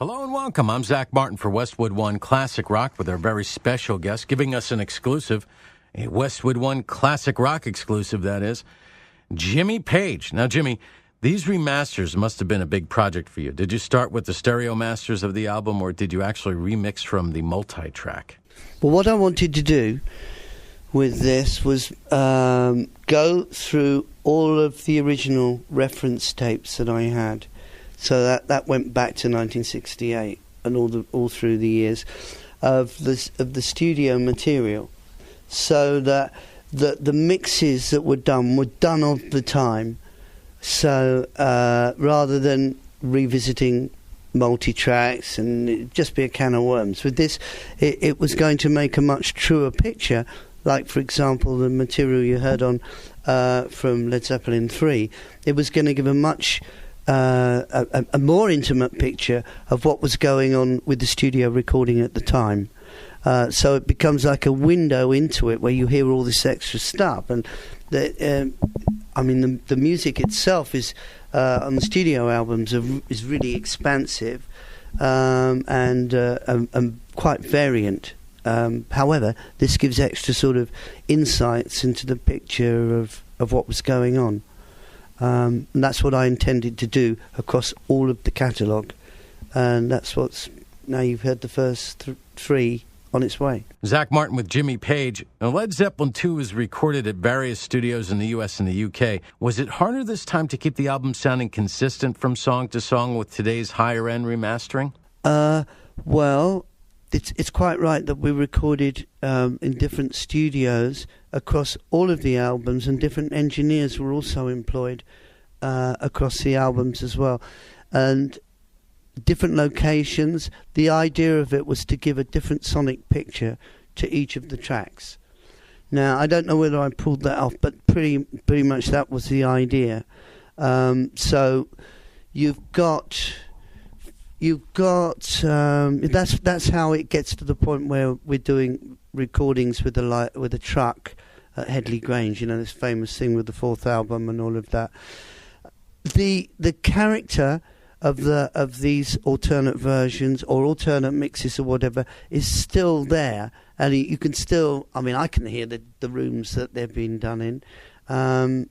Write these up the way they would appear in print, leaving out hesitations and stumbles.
Hello and welcome. I'm Zach Martin for Westwood One Classic Rock with our very special guest giving us an exclusive, a Westwood One Classic Rock exclusive, that is, Jimmy Page. Now, Jimmy, these remasters must have been a big project for you. Did you start with the stereo masters of the album, or did you actually remix from the multi-track? Well, what I wanted to do with this was go through all of the original reference tapes that I had. So that went back to 1968 and all through the years of the studio material, so that the mixes that were done of the time. So rather than revisiting multi-tracks and it'd just be a can of worms, with this it was going to make a much truer picture. Like, for example, the material you heard on from Led Zeppelin 3, it was going to give a much a more intimate picture of what was going on with the studio recording at the time. So it becomes like a window into it where you hear all this extra stuff. And the music itself is on the studio albums is really expansive and quite variant. However, this gives extra sort of insights into the picture of what was going on. And that's what I intended to do across all of the catalogue. And that's now you've heard the first three on its way. Zach Martin with Jimmy Page. Now, Led Zeppelin 2 was recorded at various studios in the U.S. and the U.K. Was it harder this time to keep the album sounding consistent from song to song with today's higher-end remastering? Well, it's quite right that we recorded in different studios across all of the albums, and different engineers were also employed across the albums as well. And different locations, the idea of it was to give a different sonic picture to each of the tracks. Now, I don't know whether I pulled that off, but pretty much that was the idea. So you've got that's how it gets to the point where we're doing recordings with a truck at Headley Grange, this famous thing with the fourth album and all of that. The character of these alternate versions or alternate mixes or whatever is still there, and you can still, I can hear the rooms that they've been done in, and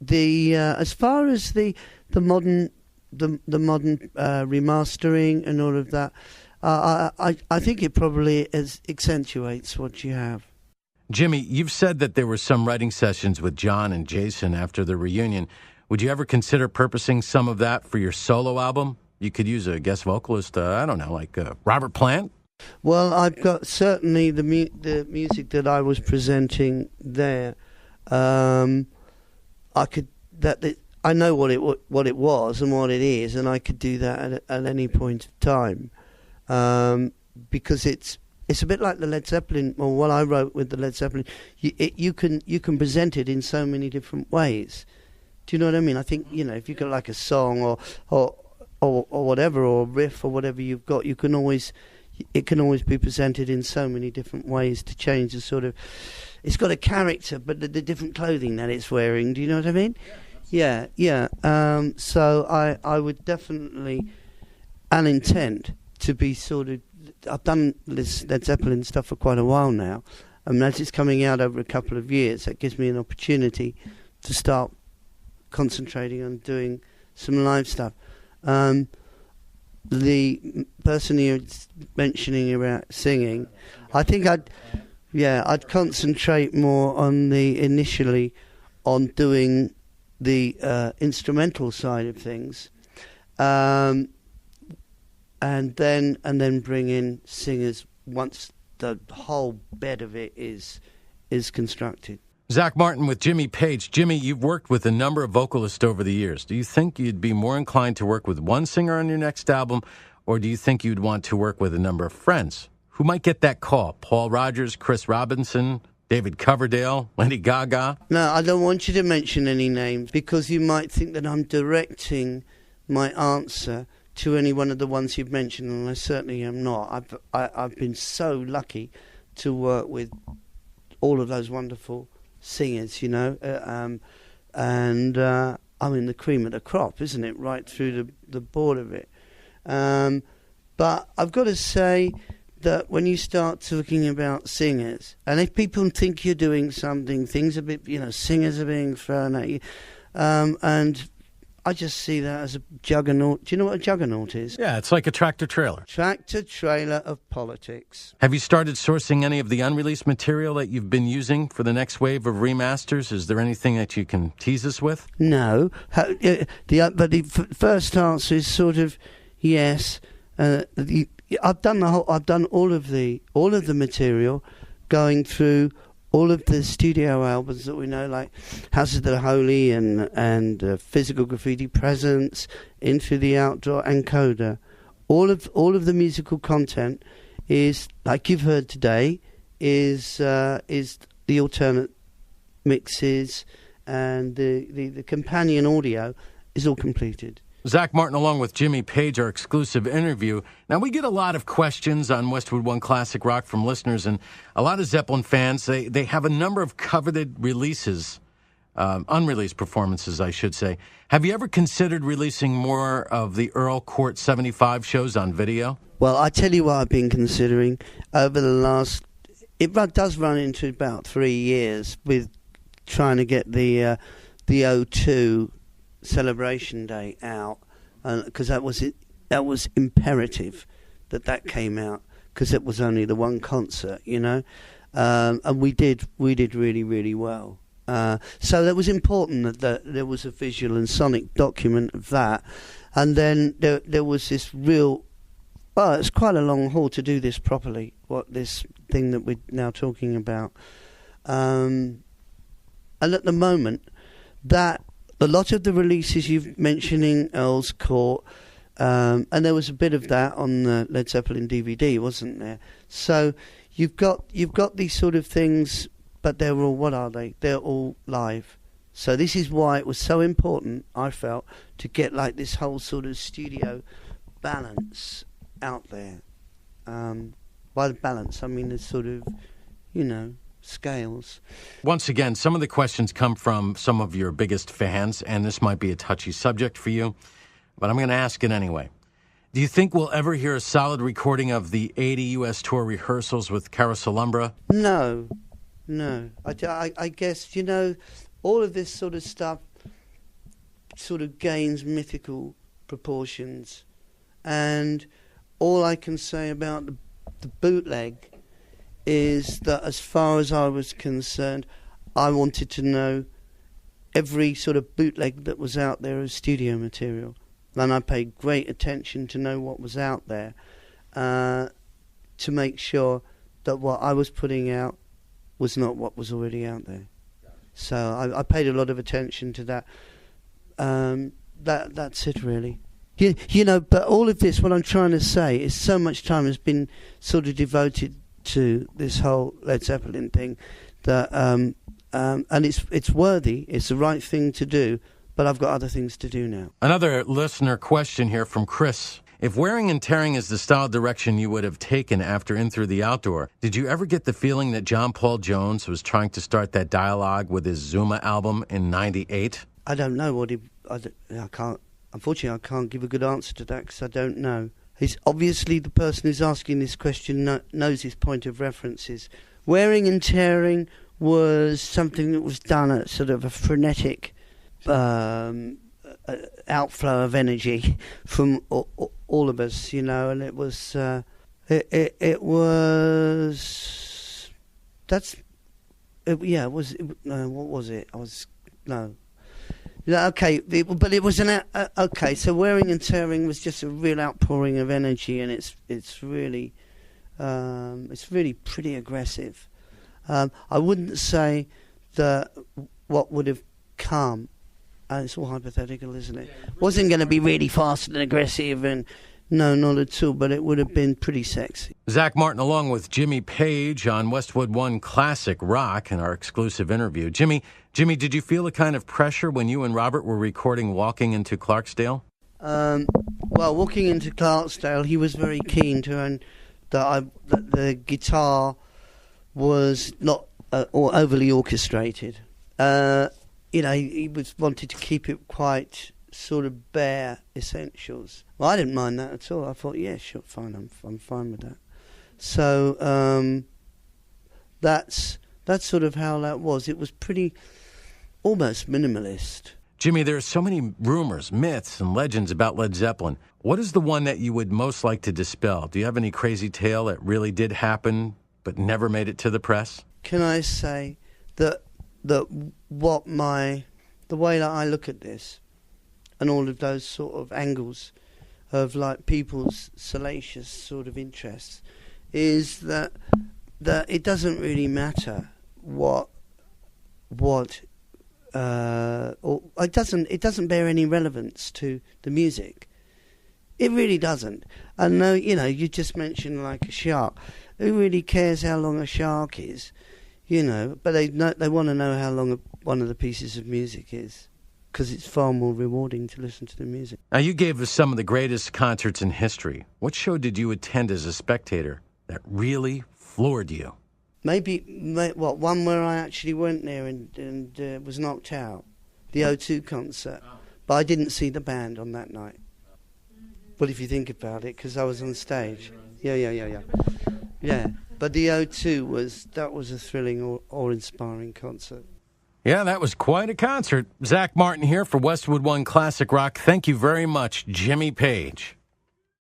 as far as the modern remastering and all of that, I think it probably accentuates what you have. Jimmy, you've said that there were some writing sessions with John and Jason after the reunion. Would you ever consider purposing some of that for your solo album? You could use a guest vocalist, like Robert Plant? Well, I've got certainly the music that I was presenting there. I know what it was and what it is, and I could do that at any point of time, because it's a bit like the Led Zeppelin, or what I wrote with the Led Zeppelin. You can present it in so many different ways. Do you know what I mean? I think if you've got like a song or whatever, or a riff or whatever you've got, it can always be presented in so many different ways to change the sort of. It's got a character, but the different clothing that it's wearing. Do you know what I mean? Yeah. So I would definitely, and intend to be sort of. I've done this Led Zeppelin stuff for quite a while now, and as it's coming out over a couple of years, that gives me an opportunity to start concentrating on doing some live stuff. The person you're mentioning about singing, I think I'd concentrate more on initially on doing the instrumental side of things, and then bring in singers once the whole bed of it is constructed. Zach Martin with Jimmy Page. Jimmy, you've worked with a number of vocalists over the years. Do you think you'd be more inclined to work with one singer on your next album, or do you think you'd want to work with a number of friends? Who might get that call? Paul Rodgers, Chris Robinson, David Coverdale, Lady Gaga? No, I don't want you to mention any names, because you might think that I'm directing my answer to any one of the ones you've mentioned, and I certainly am not. I've been so lucky to work with all of those wonderful singers, and the cream of the crop, isn't it? Right through the board of it. But I've got to say that when you start talking about singers, and if people think you're doing something, things a bit, singers are being thrown at you, and I just see that as a juggernaut. Do you know what a juggernaut is? Yeah, it's like a tractor-trailer. Tractor-trailer of politics. Have you started sourcing any of the unreleased material that you've been using for the next wave of remasters? Is there anything that you can tease us with? No. But the first answer is sort of yes. I've done all of the material, going through all of the studio albums that we know, like House of the Holy and Physical Graffiti Presence, Into the Outdoor, and Coda. All of the musical content is, like you've heard today, is the alternate mixes, and the companion audio is all completed. Zach Martin along with Jimmy Page, our exclusive interview. Now, we get a lot of questions on Westwood One Classic Rock from listeners, and a lot of Zeppelin fans. They have a number of coveted releases, unreleased performances, I should say. Have you ever considered releasing more of the Earl Court 75 shows on video? Well, I tell you what I've been considering over the last... It does run into about 3 years with trying to get the O2 celebration day out, because that was imperative that came out, because it was only the one concert, and we did really, really well. So that was important that there was a visual and sonic document of that, and then there was this real. Well, it's quite a long haul to do this properly. This thing that we're now talking about, and at the moment that. A lot of the releases you're mentioning, Earl's Court, and there was a bit of that on the Led Zeppelin DVD, wasn't there? So you've got these sort of things, but they're all, what are they? They're all live. So this is why it was so important, I felt, to get like this whole sort of studio balance out there. By the balance, I mean the sort of, scales. Once again, some of the questions come from some of your biggest fans, and this might be a touchy subject for you, but I'm going to ask it anyway. Do you think we'll ever hear a solid recording of the 80 U.S. tour rehearsals with Carousel? No. I guess, all of this sort of stuff sort of gains mythical proportions, and all I can say about the bootleg is that as far as I was concerned, I wanted to know every sort of bootleg that was out there as studio material. And I paid great attention to know what was out there, to make sure that what I was putting out was not what was already out there. So I paid a lot of attention to that. That's it, really. But all of this, what I'm trying to say, is so much time has been sort of devoted to this whole Led Zeppelin thing, that and it's worthy, it's the right thing to do, but I've got other things to do now. Another listener question here from Chris. If wearing and tearing is the style direction you would have taken after In Through the Outdoor, did you ever get the feeling that John Paul Jones was trying to start that dialogue with his Zuma album in '98? I don't know what unfortunately I can't give a good answer to that, because I don't know. He's obviously, the person who's asking this question knows his point of references. Wearing and tearing was something that was done at sort of a frenetic outflow of energy from all of us, and it was it was what was it? Okay, but it was okay. So wearing and tearing was just a real outpouring of energy, and it's really pretty aggressive. I wouldn't say that what would have come, and it's all hypothetical, isn't it? Wasn't going to be really fast and aggressive, and no, not at all. But it would have been pretty sexy. Zach Martin, along with Jimmy Page on Westwood One Classic Rock in our exclusive interview. Jimmy, did you feel a kind of pressure when you and Robert were recording Walking into Clarksdale? Well, Walking into Clarksdale, he was very keen to, and that the guitar was not overly orchestrated. He wanted to keep it quite sort of bare essentials. Well, I didn't mind that at all. I thought, yeah, sure, fine, I'm fine with that. So that's sort of how that was. It was pretty, almost minimalist. Jimmy, there are so many rumors, myths, and legends about Led Zeppelin. What is the one that you would most like to dispel? Do you have any crazy tale that really did happen but never made it to the press? Can I say that the way that I look at this and all of those sort of angles of like people's salacious sort of interests is that it doesn't really matter what or it doesn't bear any relevance to the music. It really doesn't. And no, you just mentioned like a shark. Who really cares how long a shark is? But they want to know how long one of the pieces of music is, because it's far more rewarding to listen to the music. Now, you gave us some of the greatest concerts in history. What show did you attend as a spectator that really floored you? Maybe one where I actually went there and was knocked out, the O2 concert. But I didn't see the band on that night. Well, if you think about it, because I was on stage. Yeah. But the O2 was a thrilling, awe-inspiring concert. Yeah, that was quite a concert. Zach Martin here for Westwood One Classic Rock. Thank you very much, Jimmy Page.